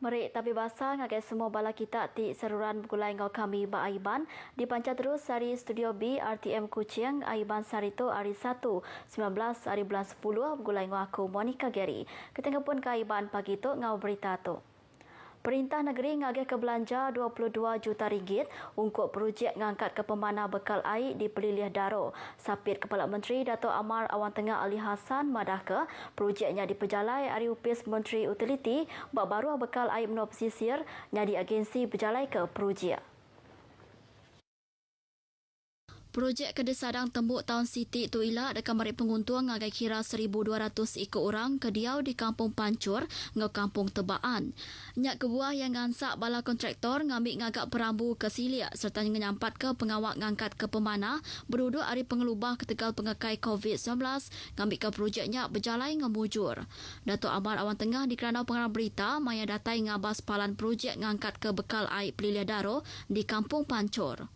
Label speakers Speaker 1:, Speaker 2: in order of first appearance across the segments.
Speaker 1: Merik tapi basah ngagai semua bala kita ti seruran bergulai ngau kami ba Aiban di panca terus sari Studio B RTM Kuching Aiban Sarito hari 1 19 hari bulan 10 bergulai ngau aku Monica Gary. Ketengah pun ke Aiban pagi tu ngau berita tu. Perintah negeri ngagih ke belanja 22 juta ringgit untuk projek ngangkat ke pemanah bekal air di Peliliah Daro. Sapit Kepala Menteri Dato' Amar Awan Tengah Ali Hassan madah ke projeknya diperjalai Ari Upis Menteri Utiliti bak baru bekal air menua pesisir nyadi agensi berjalai ke projek. Projek Kedesadang Tembuk Tahun Siti tu ilah dekat marik penguntung ngagai kira 1,200 ikut orang kediau di Kampung Pancur ngau Kampung Tebaan. Nyak kebuah yang ngansak bala kontraktor ngambil ngagak perambu ke Siliak serta menyampat ke pengawak ngangkat ke pemanah berduduk hari pengelubah ketegal pengekai COVID-19 ngambil ke projeknya berjalai ngemujur. Dato' Amar Awan Tengah di kerana pengarang berita maya datai ngabas palan projek ngangkat ke bekal air Peliliah Daro di Kampung Pancur.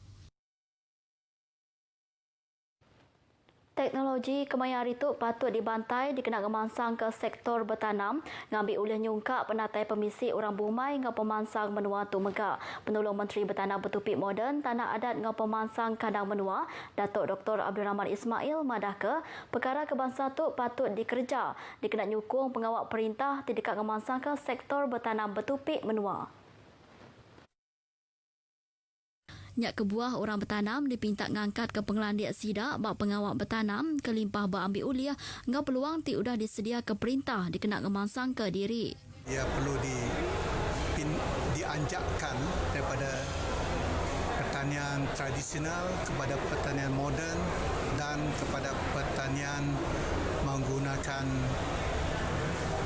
Speaker 1: Teknologi kemayan itu patut dibantai dikena kemansang ke sektor bertanam ngambil ulih nyungkak penatai pemisi orang Bumai ngau pemansang menua tu megak. Penolong Menteri Bertanam Bertupik Moden Tanah Adat ngau pemansang kandang menua Datuk Dr. Abdul Rahman Ismail madah ke perkara kebangsa tu patut dikerja dikena nyukung pengawak perintah di dekat kemansang ke sektor bertanam bertupik menua. Nyak kebuah orang bertanam dipinta ngangkat ke pengelandiak sidak bak pengawak bertanam kelimpah bak ambil uliah ngau peluang ti udah disedia ke perintah dikena ngemansang ke diri.
Speaker 2: Ia perlu dianjakkan daripada pertanian tradisional kepada pertanian moden dan kepada pertanian menggunakan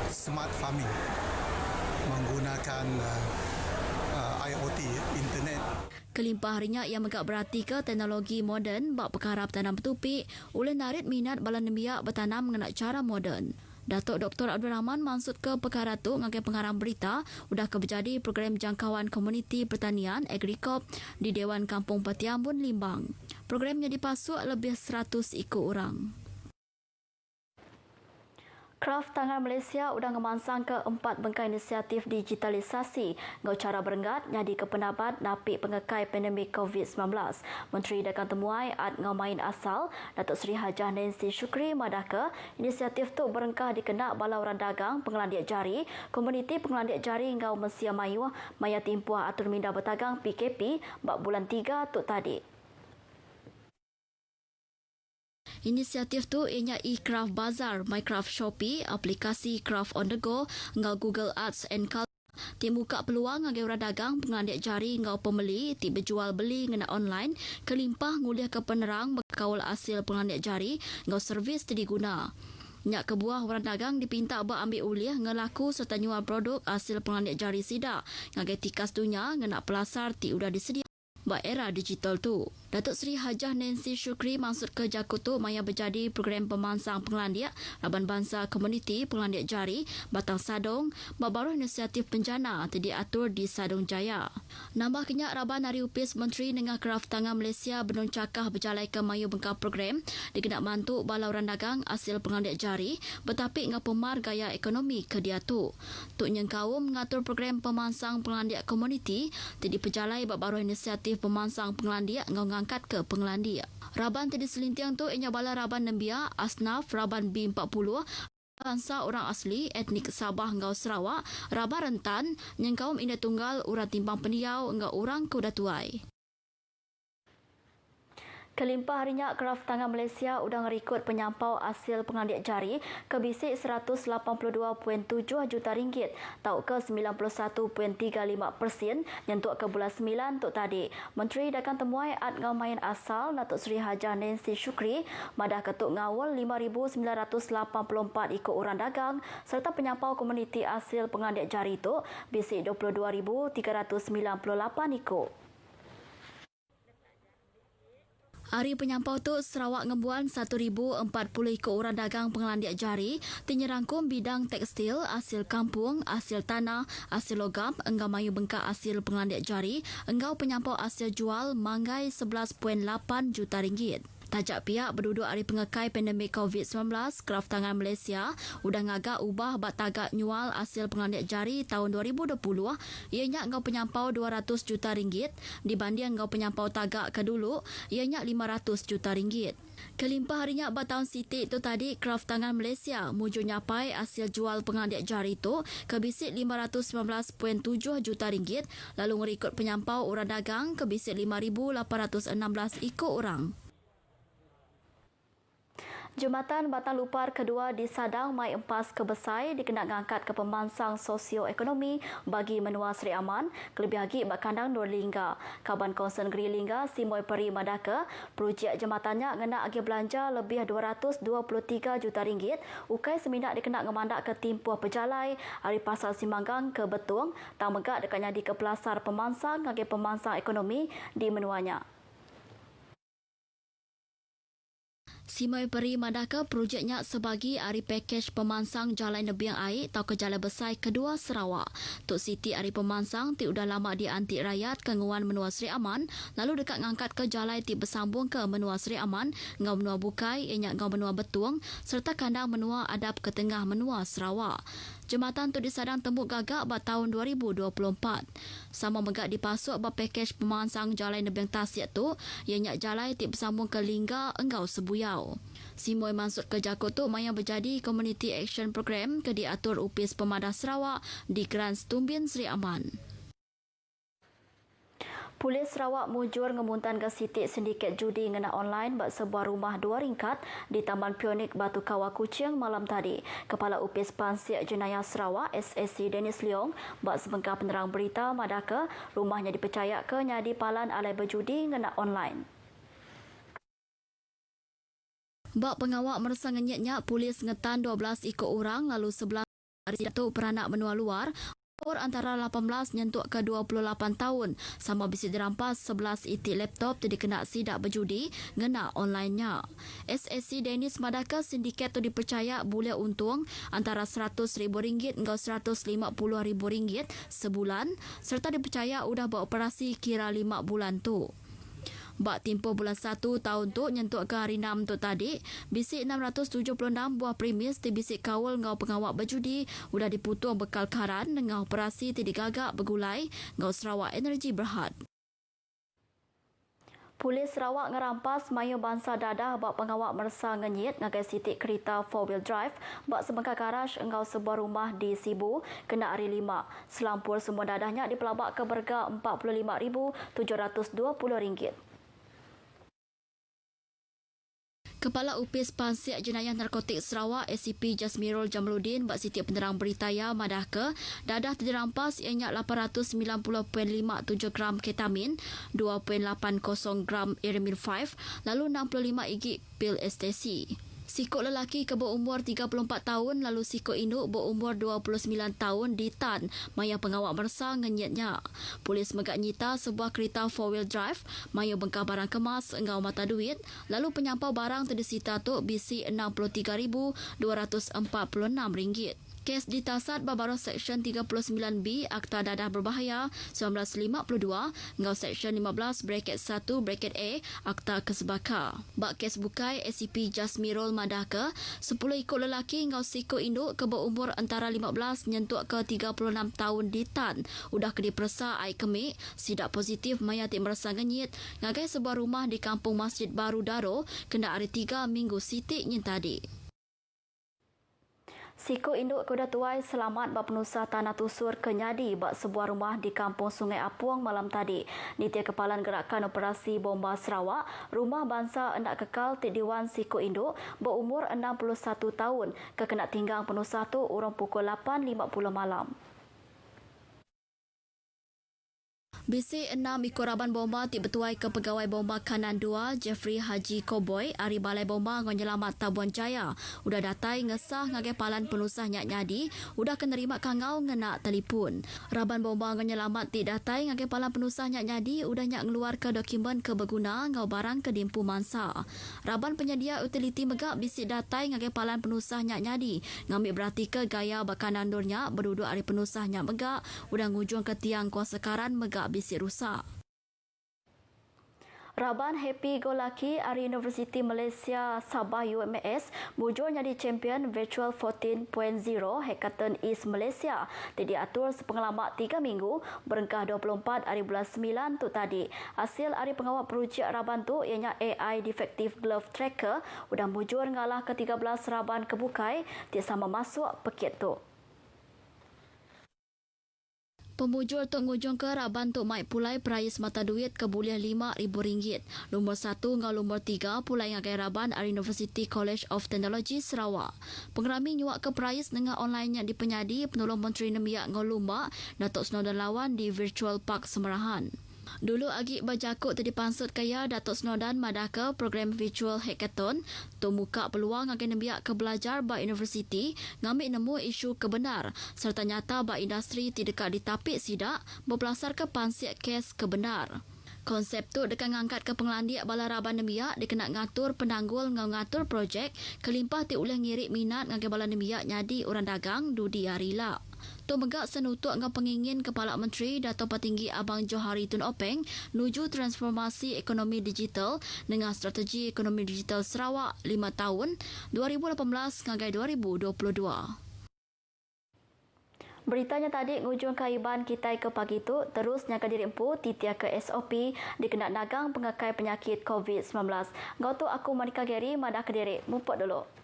Speaker 2: smart farming, menggunakan IoT, internet.
Speaker 1: Kelimpah harinya yang megak berarti ke teknologi moden bak perkara bertanam bertupik oleh narik minat bala nemiak bertanam mengenai cara moden. Datuk Dr. Abdul Rahman maksud ke perkara tu ngagai pengarang berita udah kebejadi program jangkauan komuniti pertanian Agricop di Dewan Kampung Petiambun Limbang. Programnya dipasuk lebih 100 ikut orang. Kraft Tangan Malaysia udah ngemansang ke 4 bengkai inisiatif digitalisasi ngau cara berenggat nyadi ke penabat napik pengekai pandemik COVID-19. Menteri Dagang Temuai Ad Ngau Main Asal, Datuk Seri Hajah Nancy Shukri madah ke inisiatif tu berengkah dikenak bala orang dagang pengelandiak jari, komuniti pengelandiak jari ngau Mesia Mayu, Maya Timpuah Atur Minda Bertagang PKP bak bulan 3 tu tadi. Inisiatif tu ianya e-Craft Bazaar, MyCraft Shopee, aplikasi Craft on the Go, ngau Google Arts and Culture. Ti buka peluang ngagai orang dagang pengelandiak jari ngau pembeli ti berjual beli ngena online kelimpah nguliah ke penerang berkawal hasil pengelandiak jari ngau servis ti diguna. Nyak kebuah orang dagang dipinta bak ambil uliah ngelaku serta nyual produk hasil pengelandiak jari sidak ngagai tikas dunia ngena pelasar ti udah disedia bak era digital tu. Datuk Seri Hajah Nancy Shukri maksud ke Jakutu maya berjadi program pemansang pengelandiak Laban Bangsa Komuniti Pengelandiak Jari Batang Sadong baru inisiatif penjana diatur di Sadong Jaya. Nambah kenyak Raban Hari Upis Menteri Nengah Kraft Tangan Malaysia Benun Cakah berjalai ke mayu bengkau program dikena bantu bala orang dagang hasil pengelandiak jari betapik ngau pemar gaya ekonomi ke dia tu. Tuk Nyengkawum mengatur program pemansang pengelandiak komuniti diperjalai baru inisiatif pemansang pengelandiak ngau angkat ke pengelandiak. Raban tadi selintiang tu ianya bala Raban Nembia, Asnaf, Raban B40, bangsa orang asli, etnik Sabah ngau Sarawak, Raban Rentan, Nyengkaum Indah Tunggal, Urang Timbang Pendiau ngau Urang Kuda Tuai. Kelimpah harinya Kraft Tangan Malaysia udah ngerikut penyampau hasil pengelandiak jari ke bisik 182.7 juta ringgit tau ke 91.35% nyentuk ke bulan 9 untuk tadi. Menteri Dagang Temuai Ad Ngau Main Asal Datuk Seri Hajah Nancy Shukri madah ketuk ngawal 5,984 ikut orang dagang serta penyampau komuniti hasil pengelandiak jari itu bisik 22,398 ikut. Hari penyampau tu Sarawak ngebuan 1,040 ikut orang dagang pengelandiak jari tinyerangkum bidang tekstil, hasil kampung, hasil tanah, hasil logam, enggau mayu bengkak hasil pengelandiak jari, enggau penyampau hasil jual manggai 11.8 juta ringgit. Tajak pihak berduduk hari pengekai pandemik COVID-19, Kraft Tangan Malaysia udah ngagak ubah bat tagak nyual hasil pengandiat jari tahun 2020 ianya ngau penyampau 200 juta ringgit dibanding ngau penyampau tagak ke dulu ianya 500 juta ringgit. Kelimpah harinya bat tahun sitik tu tadi, Kraft Tangan Malaysia muju nyapai hasil jual pengandiat jari tu ke bisik 519.7 juta ringgit lalu ngerikut penyampau orang dagang ke bisik 5,816 ikut orang. Jumatan Batang Lupar kedua di Sadang Mai Empas Kebesai dikena ngangkat ke pemansang sosio-ekonomi bagi menua Seri Aman, kelebih lagi bakandang Nur Lingga. Kaban Konsen Negeri Lingga, Simoy Peri Madaka, projek jematannya ngena agi belanja lebih 223 juta ringgit, ukai seminat dikena ngemandak ke Timpuh Pejalai, hari Pasar Simanggang ke Betung, tang megak dekat nyadi ke pelasar pemansang ngagi pemansang ekonomi di menuanya. Simoy Peri Madaka projeknya sebagi hari pakej pemansang Jalan Nebiang Air atau ke Jalan Besar kedua Sarawak. Tok Siti hari pemansang ti udah lama diantik rakyat ke nguan menua Seri Aman, lalu dekat ngangkat ke jalan ti bersambung ke menua Seri Aman, ngau menua Bukai, ianya ngau menua Betung, serta kandang menua Adap ke tengah menua Sarawak. Jembatan tu disadang tembuk gagak pada tahun 2024. Sama megak dipasuk bab pakej pemansang Jalan Nebiang Tasik tu, ianya jalan ti bersambung ke Lingga Enggau Sebuyau. Simoy maksud ke Jakut tu maya berjadi Community Action Program ke diatur UPIS Pemadah Sarawak di Grand Stumbin Seri Aman. Polis Sarawak mujur ngemuntan ke sitik sindiket judi ngena online bak sebuah rumah dua ringkat di Taman Pionik Batu Kawah Kuching malam tadi. Kepala UPIS Pansiak Jenayah Sarawak SSC Dennis Leong bak sebengkah penerang berita Madaka rumahnya dipercaya ke nyadi palan alai berjudi ngena online. Bak pengawak merasa ngenyatnya polis ngetan 12 ikut orang lalu 11 hari tu peranak menua luar umur antara 18 nyentuk ke 28 tahun sama bisa dirampas 11 itik laptop jadi kena sidak berjudi ngena online-nya. SSC Dennis Madaka sindiket tu dipercaya boleh untung antara RM100,000 hingga RM150,000 sebulan serta dipercaya udah beroperasi kira 5 bulan tu. Bak tempoh bulan 1 tahun tu nyentuk ke hari 6 tu tadi, bisik 676 buah premis di bisik kawal ngau pengawak berjudi udah diputung bekal karan dengan operasi ti digagak bergulai ngau Sarawak Energy Berhad. Polis Sarawak ngerampas mayu bangsa dadah bak pengawak merasa ngenyit ngagai sitik kereta 4-wheel drive bak sebengkak garaj engkau sebuah rumah di Sibu kena hari 5. Selampur semua dadahnya dipelabak ke berga RM45,720. Kepala UPIS Pansiak Jenayah Narkotik Sarawak SCP Jasmirul Jamaluddin bak sitik penerang beritaya Madaka dadah dirampas ianya 890.57 gram ketamin, 2.80 gram Eramil 5 lalu 65 igik pil ekstasi. Sikut lelaki ke berumur 34 tahun lalu sikut induk berumur 29 tahun ditan maya pengawak mersa ngenyatnya. Polis megak nyita sebuah kereta 4-wheel drive maya bengkah barang kemas engau mata duit lalu penyampau barang terdisita tu bisi RM63,246. Kes ditasat berbaros Seksyen 39B Akta Dadah Berbahaya 1952 ngau Seksyen 15(1)(a) Akta Kesebaka. Bak kes bukai SCP Jasmirul Madaka 10 ikut lelaki ngau sikut induk ke berumur antara 15 nyentuk ke 36 tahun ditan udah ke dipersa air kemik sidak positif mayat merasa ngenyit ngagai sebuah rumah di Kampung Masjid Baru Daro kena hari 3 minggu sitik nyen tadi. Sikut induk kuda tuai selamat bak penusah tanah tusur kenyadi bak sebuah rumah di Kampung Sungai Apuang malam tadi. Nitia Kepalan Gerakan Operasi Bomba Sarawak, rumah bangsa hendak kekal ti Diwan Sikut induk berumur 61 tahun kekena tinggang penusah tu urang pukul 8.50 malam. Bisik 6 ikut raban bomba ti bertuai ke Pegawai Bomba Kanan 2 Jeffrey Haji Koboy Ari Balai Bomba Ngonyelamat Tabuan Jaya udah datai ngesah ngagai palan penusah nyadi udah kenerima kangau ngena telefon. Raban Bomba Ngonyelamat ti datai ngagai palan penusah nyadi udah nyak ngeluar ke dokumen ke berguna ngau barang ke dimpu mansa. Raban penyedia utiliti megak bisik datai ngagai palan penusah nyadi ngambil berarti ke gaya bakanan durnya berduduk ari penusah nyak megak udah ngujung ke tiang kuasa karan megak bisik rusak. Raban Happy Go Lucky Ari Universiti Malaysia Sabah UMS mujur jadi champion Virtual 14.0 Hackathon East Malaysia. Diatur sepengalamak 3 minggu berengkah 24 hari bulan 9 tu tadi. Hasil hari pengawal projek Raban tu ianya AI Defective Glove Tracker udah mujur ngalah ke-13 Raban kebukai dia sama masuk pekit tu. Pemujur tok ngujung ke Raban tok mai pulai prais mata duit ke buliah RM5,000. Nombor 1 ngau nombor 3 pulai ngagai Raban Ari University College of Technology Sarawak. Pengerami nyuak ke prais dengan online yang dipenyadi penolong Menteri Nemiak ngau Lumbak Datuk Snodan Lawan di Virtual Park Semerahan. Dulu agi berjakut tadi pansut kaya Datuk Snodan madah ke program Virtual Hackathon tu muka peluang agen biak ke belajar ba universiti ngambil nemu isu kebenar serta nyata ba industri tidak ditapik sidak berpelasar ke pansiak kes kebenar. Konsep tu dekat ngangkat ke pengelandiak bala Raban Nemiak dikena ngatur penanggul ngau ngatur projek kelimpah ti uleh ngirik minat ngagai bala Nemiak nyadi orang dagang dudi arila. Tu megak senutuk ngau pengingin Kepala Menteri Dato' Petinggi Abang Johari Tun Openg nuju transformasi ekonomi digital dengan strategi ekonomi digital Sarawak 5 tahun 2018 ngagai 2022. Beritanya tadi ngujung kaiban kita ke pagi tu terus nyaka diri empu titia ke SOP dikena nagang pengekai penyakit COVID-19. Ngau tu aku Monica Gary madah ke diri. Mupot dulu.